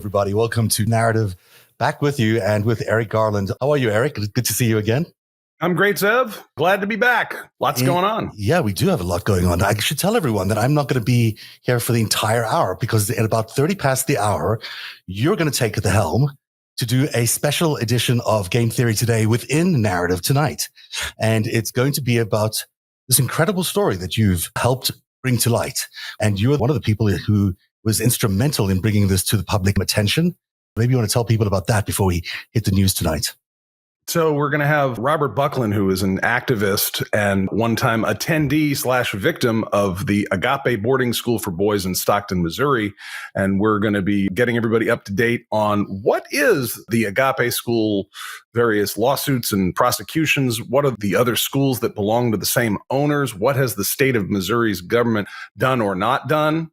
everybody. Welcome to Narrative. Back with you and with Eric Garland. How are you, Eric? Good to see you again. I'm great, Zev. Glad to be back. Lots going on. Yeah, we do have a lot going on. I should tell everyone that I'm not going to be here for the entire hour because at about 30 past the hour, you're going to take the helm to do a special edition of Game Theory Today within Narrative tonight. And it's going to be about this incredible story that you've helped bring to light. And you're one of the people who was instrumental in bringing this to the public attention. Maybe you want to tell people about that before we hit the news tonight. So we're going to have Robert Buckland, who is an activist and one-time attendee/victim of the Agape boarding school for boys in Stockton, Missouri. And we're going to be getting everybody up to date on what is the Agape school, various lawsuits and prosecutions. What are the other schools that belong to the same owners? What has the state of Missouri's government done or not done?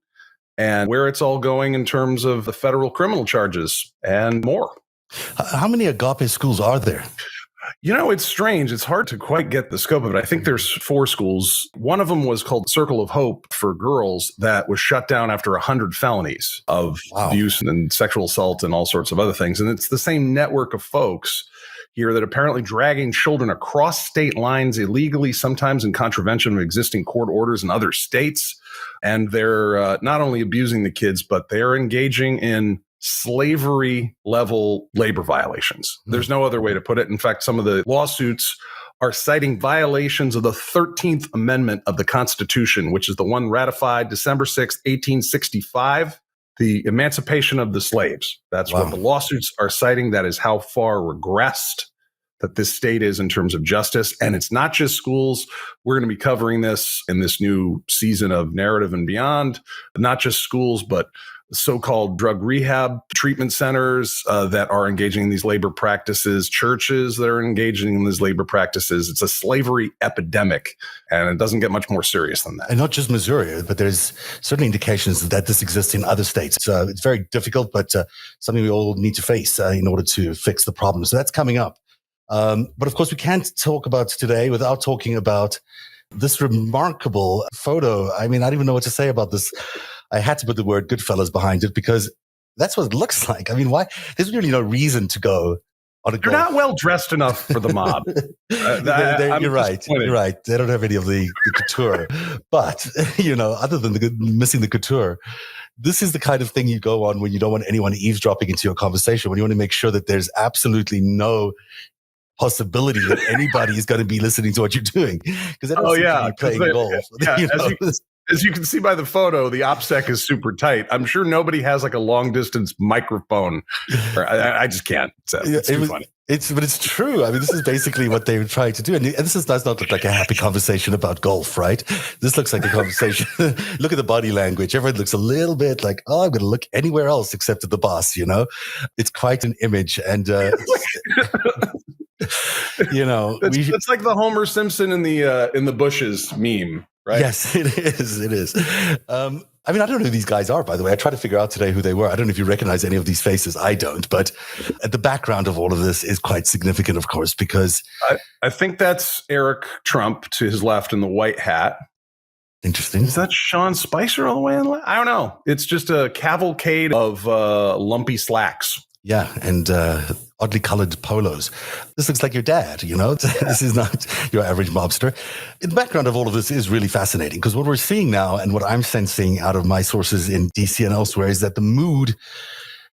And where it's all going in terms of the federal criminal charges and more. How many Agape schools are there? You know, it's strange. It's hard to quite get the scope of it. I think there's 4 schools. One of them was called Circle of Hope for girls that was shut down after 100 felonies of abuse and sexual assault and all sorts of other things. And it's the same network of folks here that apparently dragging children across state lines illegally, sometimes in contravention of existing court orders in other states. And they're not only abusing the kids, but they're engaging in slavery level labor violations. There's no other way to put it. In fact, some of the lawsuits are citing violations of the 13th Amendment of the Constitution, which is the one ratified December 6, 1865, the emancipation of the slaves. That's what the lawsuits are citing. That is how far regressed that this state is in terms of justice. And it's not just schools. We're going to be covering this in this new season of Narrative and Beyond. Not just schools, but so-called drug rehab treatment centers that are engaging in these labor practices, churches that are engaging in these labor practices. It's a slavery epidemic, and it doesn't get much more serious than that. And not just Missouri, but there's certainly indications that this exists in other states. It's very difficult, but something we all need to face in order to fix the problem. So that's coming up. But of course, we can't talk about today without talking about this remarkable photo. I mean, I don't even know what to say about this. I had to put the word Goodfellas behind it because that's what it looks like. I mean, why? There's really no reason to go on a You're not well dressed enough for the mob. You're right. You're right. They don't have any of the couture. But, other than missing the couture, this is the kind of thing you go on when you don't want anyone eavesdropping into your conversation, when you want to make sure that there's absolutely no possibility that anybody is going to be listening to what you're doing. Because playing golf. As you can see by the photo, the OPSEC is super tight. I'm sure nobody has like a long distance microphone. I just can't. It's too funny. But it's true. I mean, this is basically what they were trying to do. And this does not look like a happy conversation about golf, right? This looks like a conversation. Look at the body language. Everyone looks a little bit like, I'm going to look anywhere else except at the boss, It's quite an image. And, it's like the Homer Simpson in the bushes meme. Right? Yes, it is. It is. I mean, I don't know who these guys are, by the way. I tried to figure out today who they were. I don't know if you recognize any of these faces. I don't. But the background of all of this is quite significant, of course, because I think that's Eric Trump to his left in the white hat. Interesting. Is that Sean Spicer all the way in the left? I don't know. It's just a cavalcade of lumpy slacks. Yeah, and oddly colored polos. This looks like your dad, This is not your average mobster. The background of all of this is really fascinating because what we're seeing now and what I'm sensing out of my sources in DC and elsewhere is that the mood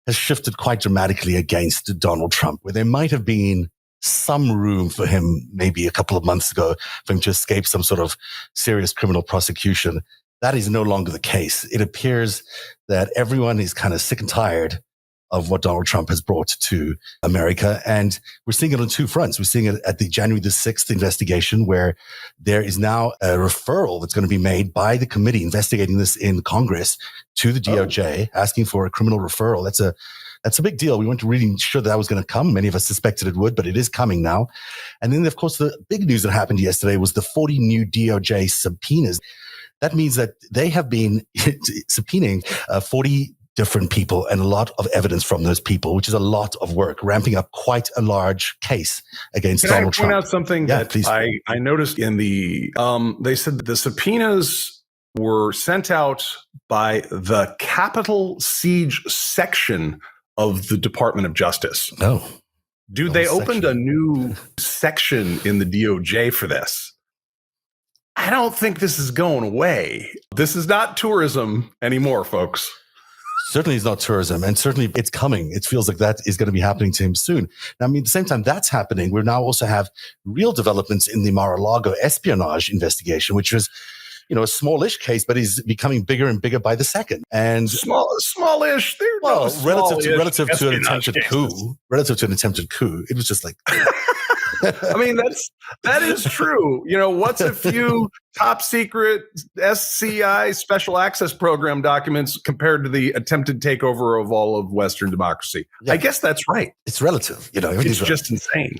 has shifted quite dramatically against Donald Trump, where there might have been some room for him maybe a couple of months ago for him to escape some sort of serious criminal prosecution. That is no longer the case. It appears that everyone is kind of sick and tired of what Donald Trump has brought to America. And we're seeing it on 2 fronts. We're seeing it at the January the 6th investigation, where there is now a referral that's going to be made by the committee investigating this in Congress to the DOJ, asking for a criminal referral. That's a big deal. We weren't really sure that was going to come. Many of us suspected it would, but it is coming now. And then, of course, the big news that happened yesterday was the 40 new DOJ subpoenas. That means that they have been subpoenaing 40 different people and a lot of evidence from those people, which is a lot of work, ramping up quite a large case against Donald Trump. Can I point out something that I noticed in the, they said that the subpoenas were sent out by the Capitol Siege section of the Department of Justice. No. Dude, they opened a new section in the DOJ for this. I don't think this is going away. This is not tourism anymore, folks. Certainly it's not tourism, and certainly it's coming. It feels like that is going to be happening to him soon. Now, I mean, at the same time that's happening, we now also have real developments in the Mar-a-Lago espionage investigation, which was, a smallish case, but is becoming bigger and bigger by the second. And smallish. Well, relative to an attempted coup. Relative to an attempted coup, it was just like. I mean, that is true. What's a few top secret SCI special access program documents compared to the attempted takeover of all of Western democracy? Yeah. I guess that's right. It's relative. It's just insane.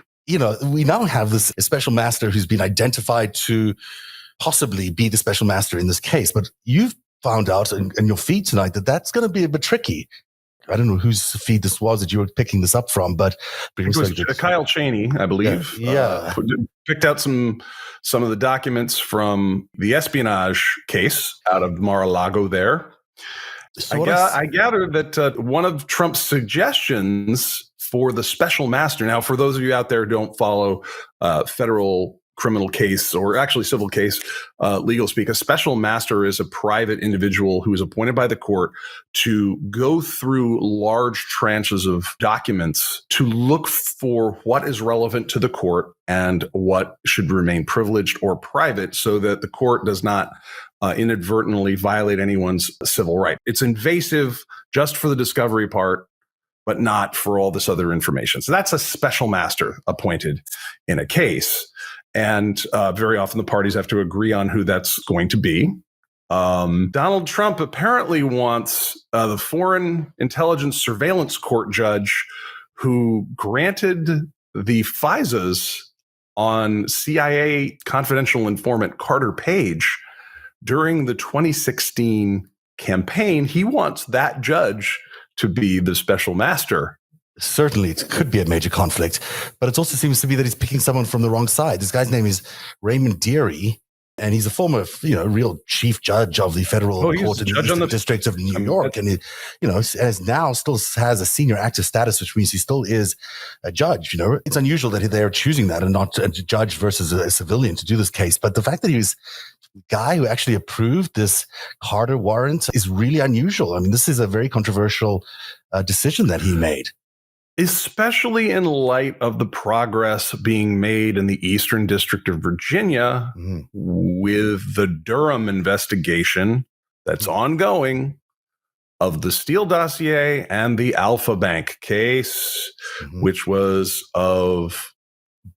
We now have this special master who's been identified to possibly be the special master in this case, but you've found out in your feed tonight that that's going to be a bit tricky. I don't know whose feed this was that you were picking this up from, but it was Kyle Cheney, I believe. Yeah. Picked out some of the documents from the espionage case out of Mar-a-Lago there. So I gather that one of Trump's suggestions for the special master. Now, for those of you out there who don't follow federal criminal case, or actually civil case, legal speak, a special master is a private individual who is appointed by the court to go through large tranches of documents to look for what is relevant to the court and what should remain privileged or private so that the court does not inadvertently violate anyone's civil right. It's invasive just for the discovery part, but not for all this other information. So that's a special master appointed in a case. And very often the parties have to agree on who that's going to be. Donald Trump apparently wants the Foreign Intelligence Surveillance Court judge who granted the FISAs on CIA confidential informant Carter Page during the 2016 campaign. He wants that judge to be the special master. Certainly, it could be a major conflict, but it also seems to be that he's picking someone from the wrong side. This guy's name is Raymond Deary, and he's a former, real chief judge of the federal court in the Eastern District of New York, and he, still has a senior active status, which means he still is a judge. It's unusual that they are choosing that and not a judge versus a civilian to do this case. But the fact that he was the guy who actually approved this Carter warrant is really unusual. I mean, this is a very controversial decision that he made. Especially in light of the progress being made in the Eastern District of Virginia with the Durham investigation that's ongoing of the Steele dossier and the Alpha Bank case, which was of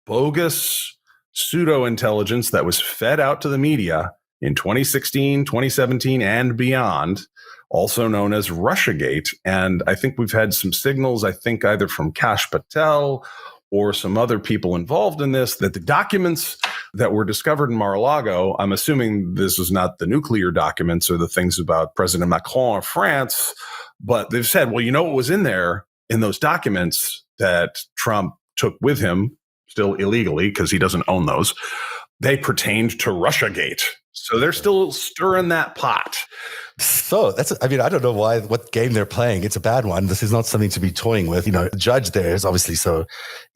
bogus pseudo-intelligence that was fed out to the media in 2016, 2017, and beyond, also known as Russiagate. And I think we've had some signals, I think either from Kash Patel or some other people involved in this, that the documents that were discovered in Mar-a-Lago, I'm assuming this is not the nuclear documents or the things about President Macron of France, but they've said, well, what was in there in those documents that Trump took with him, still illegally because he doesn't own those, they pertained to Russiagate. So they're still stirring that pot. So I don't know what game they're playing. It's a bad one. This is not something to be toying with. The judge there is obviously so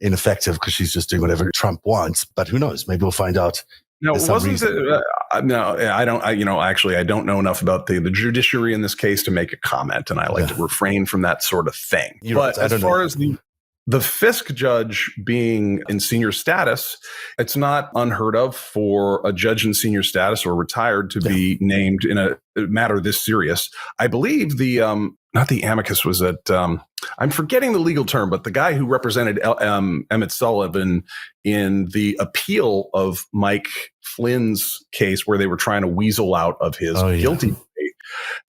ineffective because she's just doing whatever Trump wants. But who knows? Maybe we'll find out. No, wasn't it? No, I don't. I don't know enough about the judiciary in this case to make a comment, and I like to refrain from that sort of thing. But as far as the Fisk judge being in senior status, it's not unheard of for a judge in senior status or retired to be named in a matter this serious. I believe not the amicus was at, I'm forgetting the legal term, but the guy who represented Emmett Sullivan in the appeal of Mike Flynn's case where they were trying to weasel out of his guilty plea.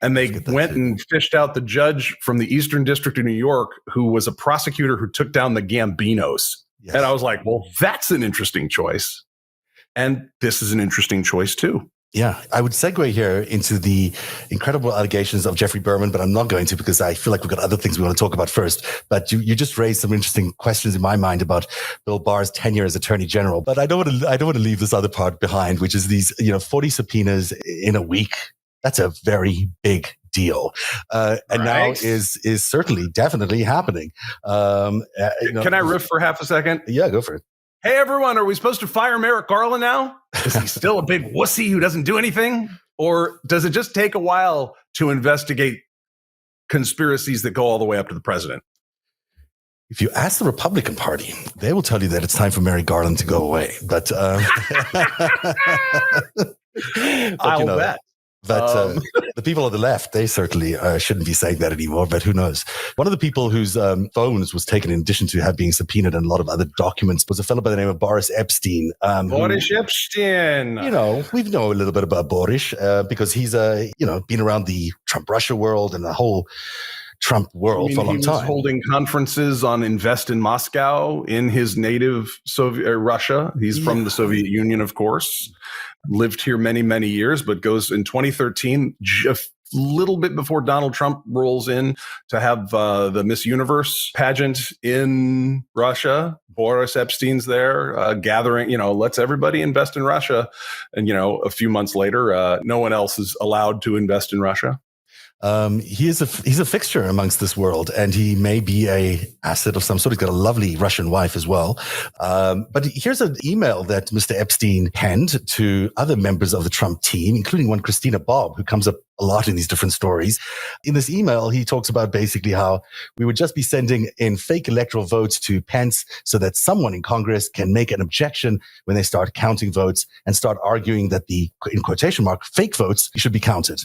And they went and fished out the judge from the Eastern District of New York, who was a prosecutor who took down the Gambinos. Yes. And I was like, well, that's an interesting choice. And this is an interesting choice, too. Yeah, I would segue here into the incredible allegations of Jeffrey Berman, but I'm not going to because I feel like we've got other things we want to talk about first. But you just raised some interesting questions in my mind about Bill Barr's tenure as Attorney General. But I don't want to leave this other part behind, which is these 40 subpoenas in a week. That's a very big deal. And now is certainly, definitely happening. Can I riff for half a second? Yeah, go for it. Hey, everyone, are we supposed to fire Merrick Garland now? Is he still a big wussy who doesn't do anything? Or does it just take a while to investigate conspiracies that go all the way up to the president? If you ask the Republican Party, they will tell you that it's time for Merrick Garland to go away. But, I'll bet. But the people on the left, they certainly shouldn't be saying that anymore, but who knows? One of the people whose phones was taken in addition to being subpoenaed and a lot of other documents was a fellow by the name of Boris Epstein. Boris Epstein. We know a little bit about Boris because he's, been around the Trump-Russia world and the whole Trump world for a long time. He was holding conferences on Invest in Moscow in his native Russia. He's from the Soviet Union, of course. Lived here many, many years, but goes in 2013, just a little bit before Donald Trump rolls in to have the Miss Universe pageant in Russia. Boris Epstein's there gathering, let's everybody invest in Russia. And, a few months later, no one else is allowed to invest in Russia. He's a fixture amongst this world, and he may be a asset of some sort. He's got a lovely Russian wife as well. But here's an email that Mr. Epstein penned to other members of the Trump team, including one Christina Bobb, who comes up a lot in these different stories. In this email, he talks about basically how we would just be sending in fake electoral votes to Pence so that someone in Congress can make an objection when they start counting votes and start arguing that the, in quotation mark, fake votes should be counted.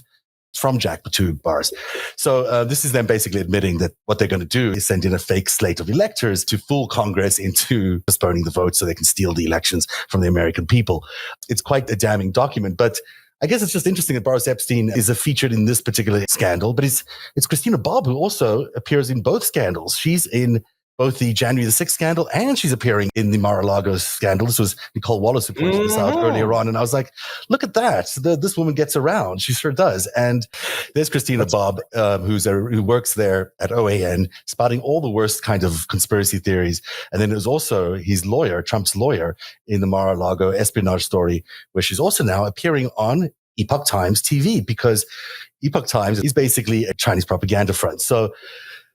From Jack to Boris. So this is them basically admitting that what they're going to do is send in a fake slate of electors to fool Congress into postponing the vote so they can steal the elections from the American people. It's quite a damning document, but I guess it's just interesting that Boris Epstein is featured in this particular scandal, but it's Christina Bobb who also appears in both scandals. She's in both the January the 6th scandal and she's appearing in the Mar-a-Lago scandal. This was Nicole Wallace who pointed this out earlier on. And I was like, look at that. This woman gets around. She sure does. And there's Christina Bobb, who works there at OAN, spouting all the worst kind of conspiracy theories. And then there's also his lawyer, Trump's lawyer, in the Mar-a-Lago espionage story, where she's also now appearing on Epoch Times TV, because Epoch Times is basically a Chinese propaganda front. So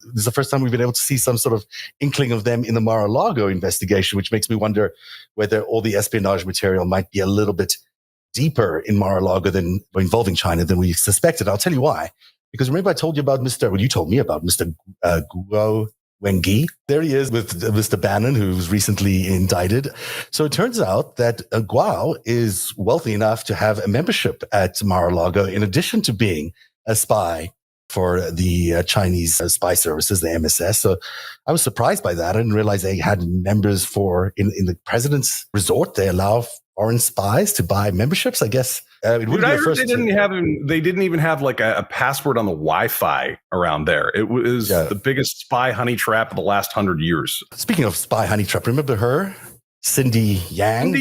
this is the first time we've been able to see some sort of inkling of them in the Mar-a-Lago investigation, which makes me wonder whether all the espionage material might be a little bit deeper in Mar-a-Lago than involving China than we suspected. I'll tell you why. Because remember I told you about you told me about Mr. Guo Wengi. There he is with Mr. Bannon, who was recently indicted. So it turns out that Guo is wealthy enough to have a membership at Mar-a-Lago in addition to being a spy for the Chinese spy services, the MSS. So I was surprised by that. I didn't realize they had members in the president's resort. They allow foreign spies to buy memberships, I guess. It wouldn't be the first. They didn't even have like a password on the Wi-Fi around there. It was the biggest spy honey trap of the last 100 years. Speaking of spy honey trap, remember her? Cindy Yang.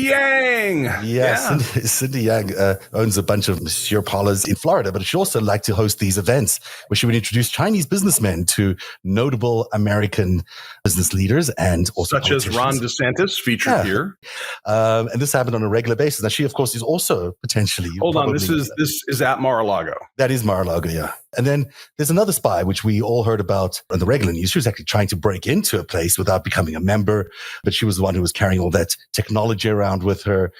Cindy Yang owns a bunch of Monsieur Parlors in Florida, but she also liked to host these events where she would introduce Chinese businessmen to notable American business leaders and also such as Ron DeSantis featured here. And this happened on a regular basis. Now she, of course, is also potentially. Hold on, this is at Mar-a-Lago. That is Mar-a-Lago, yeah. And then there's another spy, which we all heard about on the regular news. She was actually trying to break into a place without becoming a member, but she was the one who was carrying all that technology around with her.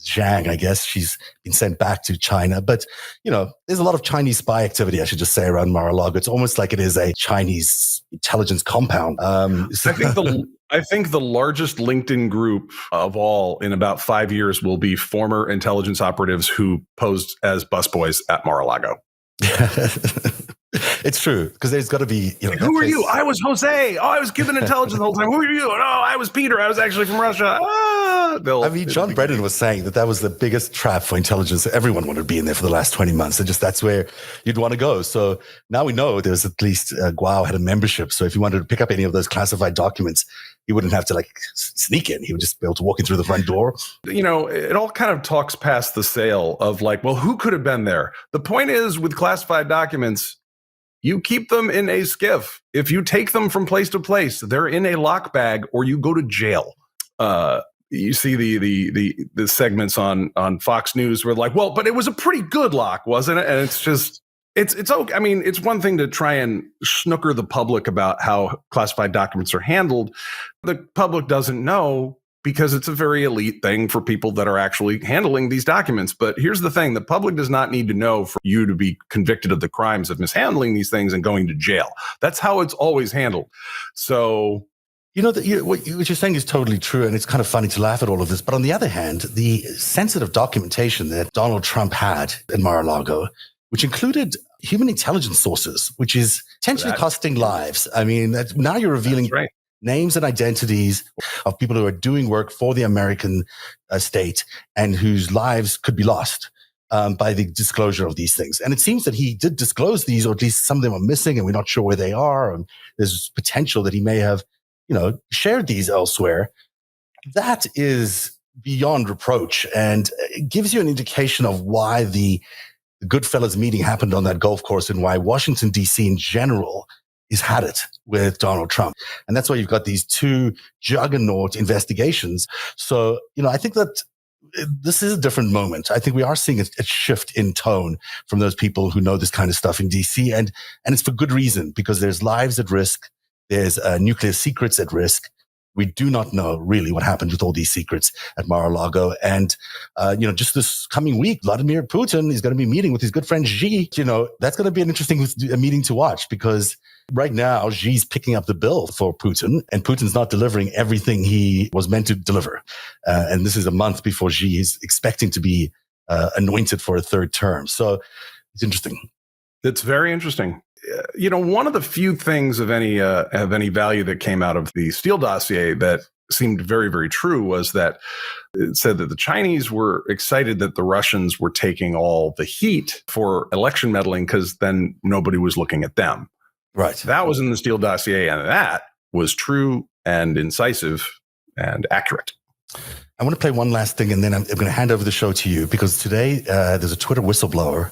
Zhang, I guess, she's been sent back to China. But, there's a lot of Chinese spy activity, I should just say, around Mar-a-Lago. It's almost like it is a Chinese intelligence compound. I think the largest LinkedIn group of all in about 5 years will be former intelligence operatives who posed as busboys at Mar-a-Lago. It's true, because there's got to be. Who are you? I was Jose. Oh, I was Cuban intelligence the whole time. Who are you? No, I was Peter. I was actually from Russia. John Brennan was saying that was the biggest trap for intelligence. Everyone wanted to be in there for the last 20 months. And that's where you'd want to go. So now we know there's at least Guo had a membership. So if you wanted to pick up any of those classified documents, he wouldn't have to sneak in. He would just be able to walk in through the front door. It all kind of talks past the sale of who could have been there? The point is, with classified documents, you keep them in a SCIF. If you take them from place to place, they're in a lock bag or you go to jail. You see the segments on Fox News where but it was a pretty good lock, wasn't it? And it's just, It's okay. I mean, it's one thing to try and snooker the public about how classified documents are handled. The public doesn't know because it's a very elite thing for people that are actually handling these documents. But here's the thing. The public does not need to know for you to be convicted of the crimes of mishandling these things and going to jail. That's how it's always handled. So, what you're saying is totally true, and it's kind of funny to laugh at all of this. But on the other hand, the sensitive documentation that Donald Trump had in Mar-a-Lago, which included human intelligence sources, which is potentially costing lives. I mean, now you're revealing names and identities of people who are doing work for the American state and whose lives could be lost by the disclosure of these things. And it seems that he did disclose these, or at least some of them are missing and we're not sure where they are. And there's potential that he may have, shared these elsewhere. That is beyond reproach, and it gives you an indication of why the Goodfellas meeting happened on that golf course and why Washington, D.C. in general is had it with Donald Trump. And that's why you've got these two juggernaut investigations. So, I think that this is a different moment. I think we are seeing a shift in tone from those people who know this kind of stuff in D.C. And it's for good reason, because there's lives at risk. There's nuclear secrets at risk. We do not know really what happened with all these secrets at Mar-a-Lago. And, just this coming week, Vladimir Putin is going to be meeting with his good friend Xi. That's going to be an interesting meeting to watch, because right now Xi's picking up the bill for Putin, and Putin's not delivering everything he was meant to deliver. And this is a month before Xi is expecting to be anointed for a third term. So it's interesting. It's very interesting. One of the few things of any value that came out of the Steele dossier that seemed very, very true was that it said that the Chinese were excited that the Russians were taking all the heat for election meddling because then nobody was looking at them. Right. That was in the Steele dossier, and that was true and incisive and accurate. I want to play one last thing, and then I'm going to hand over the show to you, because today there's a Twitter whistleblower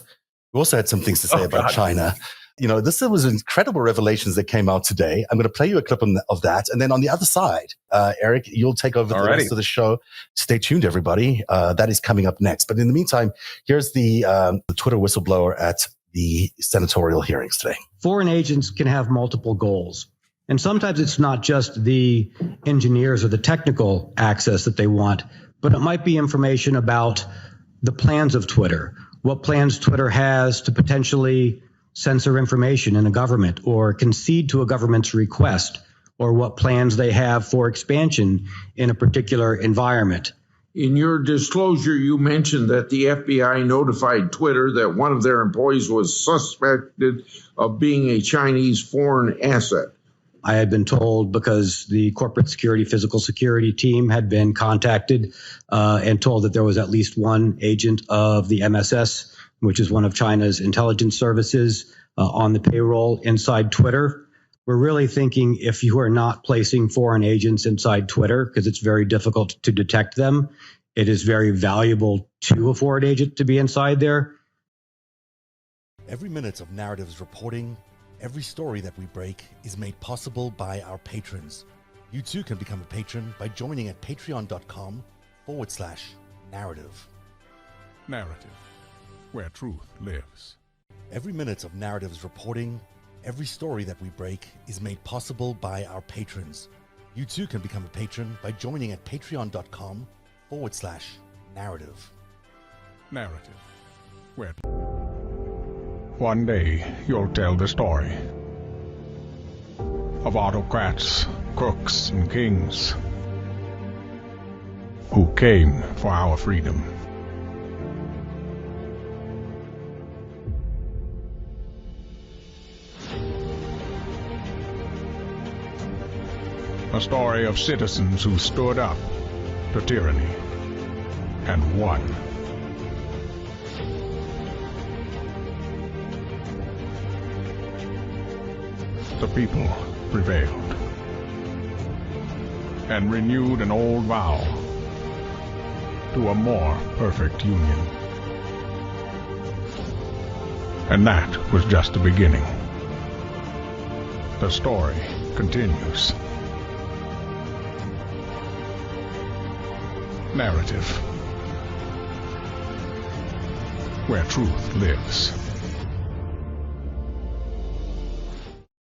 who also had some things to say about China. This was incredible revelations that came out today. I'm going to play you a clip of that. And then on the other side, Eric, you'll take over the rest of the show. Stay tuned, everybody. That is coming up next. But in the meantime, here's the Twitter whistleblower at the senatorial hearings today. Foreign agents can have multiple goals. And sometimes it's not just the engineers or the technical access that they want, but it might be information about the plans of Twitter, what plans Twitter has to potentially censor information in a government or concede to a government's request, or what plans they have for expansion in a particular environment. In your disclosure, you mentioned that the FBI notified Twitter that one of their employees was suspected of being a Chinese foreign asset. I had been told, because the corporate security, physical security team had been contacted and told that there was at least one agent of the MSS, which is one of China's intelligence services, on the payroll inside Twitter. We're really thinking, if you are not placing foreign agents inside Twitter, because it's very difficult to detect them, it is very valuable to a foreign agent to be inside there. Every minute of Narratives reporting, every story that we break is made possible by our patrons. You too can become a patron by joining at patreon.com/narrative. Narrative, where truth lives. Every minute of Narratives reporting, every story that we break is made possible by our patrons. You too can become a patron by joining at patreon.com/narrative. Narrative, where one day you'll tell the story of autocrats, crooks, and kings who came for our freedom. A story of citizens who stood up to tyranny and won. The people prevailed and renewed an old vow to a more perfect union. And that was just the beginning. The story continues. Narrative, where truth lives.